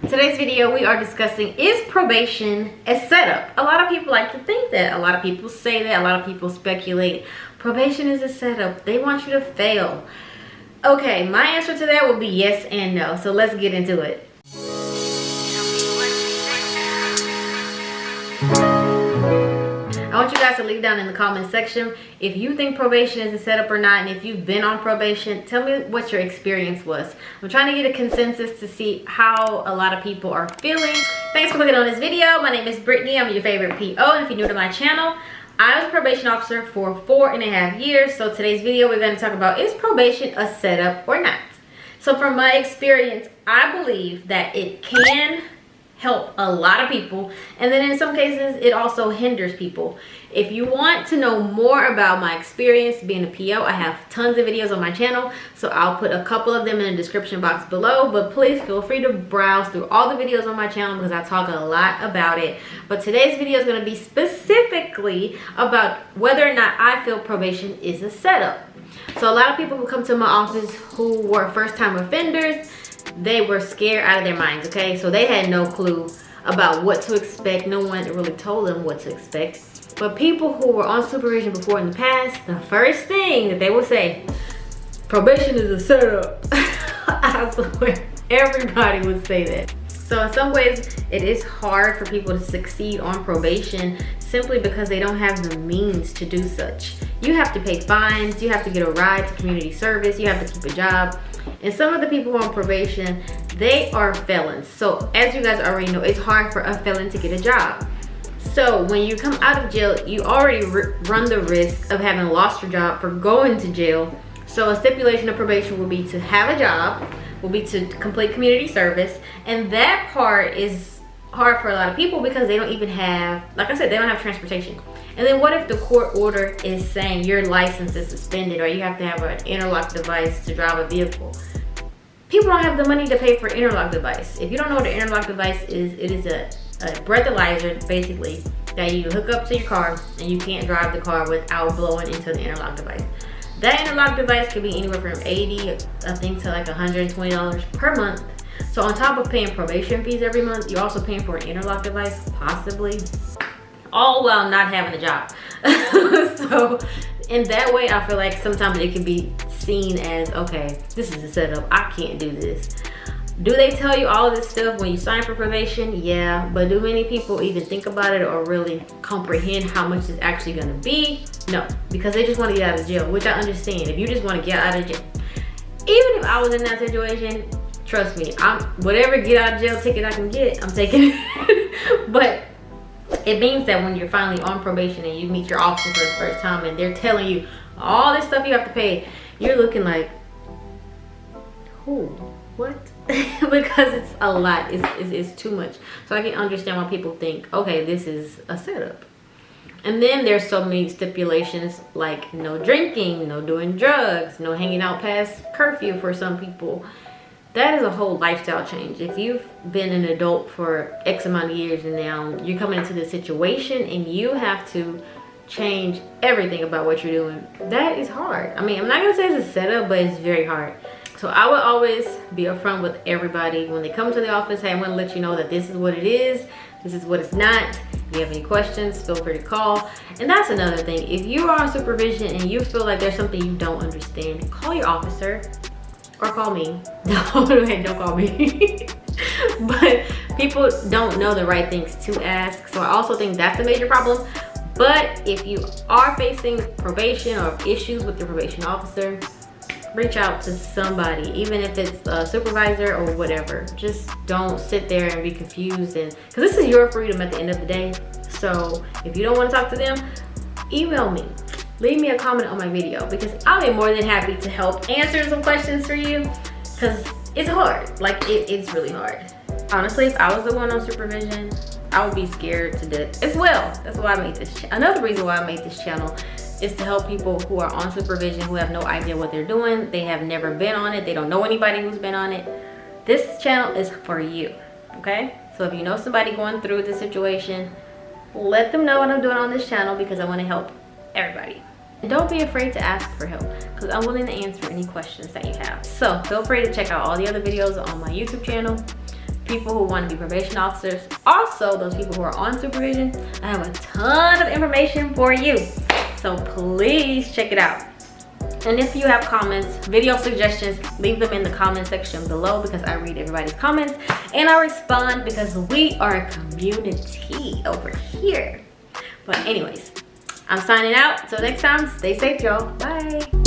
Today's video we are discussing, is probation a setup? A lot of people like to think that. A lot of people say that. A lot of people speculate probation is a setup. They want you to fail. Okay, my answer to that will be yes and no. So let's get into it. I want you guys to leave down in the comment section if you think probation is a setup or not, and if you've been on probation, tell me what your experience was. I'm trying to get a consensus to see how a lot of people are feeling. Thanks for clicking on this video. My name is Brittany. I'm your favorite P.O. And if you're new to my channel, I was a probation officer for 4.5 years. So today's video we're going to talk about, is probation a setup or not? So from my experience, I believe that it can help a lot of people, and then in some cases it also hinders people. If you want to know more about my experience being a PO, I have tons of videos on my channel, so I'll put a couple of them in the description box below, but please feel free to browse through all the videos on my channel because I talk a lot about it. But today's video is going to be specifically about whether or not I feel probation is a setup. So a lot of people who come to my office who were first-time offenders, they were scared out of their minds, okay? So they had no clue about what to expect. No one really told them what to expect. But people who were on supervision before in the past, the first thing that they would say, probation is a setup. I swear, everybody would say that. So in some ways, it is hard for people to succeed on probation simply because they don't have the means to do such. You have to pay fines, you have to get a ride to community service, you have to keep a job. And some of the people on probation, they are felons. So as you guys already know, it's hard for a felon to get a job. So when you come out of jail, you already run the risk of having lost your job for going to jail. So a stipulation of probation will be to have a job, will be to complete community service. And that part is hard for a lot of people because they don't even have, like I said, they don't have transportation. And then what if the court order is saying your license is suspended or you have to have an interlock device to drive a vehicle? People don't have the money to pay for an interlock device. If you don't know what an interlock device is, it is a breathalyzer basically that you hook up to your car and you can't drive the car without blowing into the interlock device. That interlock device could be anywhere from $80, I think, to like $120 per month. So on top of paying probation fees every month, you're also paying for an interlock device, possibly, all while not having a job. So in that way, I feel like sometimes it can be seen as, okay, this is a setup, I can't do this. Do they tell you all of this stuff when you sign for probation? Yeah, but do many people even think about it or really comprehend how much it's actually gonna be? No, because they just want to get out of jail, which I understand. If you just want to get out of jail, even if I was in that situation, trust me, whatever get out of jail ticket I can get, I'm taking it. But it means that when you're finally on probation and you meet your officer for the first time and they're telling you all this stuff you have to pay, you're looking like, who? What? Because it's a lot. It's too much. So I can understand why people think, okay, this is a setup. And then there's so many stipulations like no drinking, no doing drugs, no hanging out past curfew for some people. That is a whole lifestyle change. If you've been an adult for X amount of years and now you're coming into this situation and you have to change everything about what you're doing, that is hard. I mean, I'm not gonna say it's a setup, but it's very hard. So I would always be upfront with everybody when they come to the office. Hey, I'm gonna let you know that this is what it is, this is what it's not. If you have any questions, feel free to call. And that's another thing. If you are on supervision and you feel like there's something you don't understand, call your officer. Or call me. Don't call me. But people don't know the right things to ask. So I also think that's a major problem. But if you are facing probation or issues with your probation officer, reach out to somebody, even if it's a supervisor or whatever. Just don't sit there and be confused, and because this is your freedom at the end of the day. So if you don't want to talk to them, email me. Leave me a comment on my video because I'll be more than happy to help answer some questions for you, because it's hard. Like it's really hard. Honestly, if I was the one on supervision, I would be scared to death as well. That's why I made this. Another reason why I made this channel is to help people who are on supervision, who have no idea what they're doing. They have never been on it. They don't know anybody who's been on it. This channel is for you, okay? So if you know somebody going through this situation, let them know what I'm doing on this channel because I want to help everybody. And don't be afraid to ask for help because I'm willing to answer any questions that you have. So feel free to check out all the other videos on my YouTube channel. people who want to be probation officers, also those people who are on supervision. I have a ton of information for you, so please check it out. And if you have comments, video suggestions, leave them in the comment section below, because I read everybody's comments and I respond, because we are a community over here. But anyways, I'm signing out. Till next time, stay safe, y'all. Bye.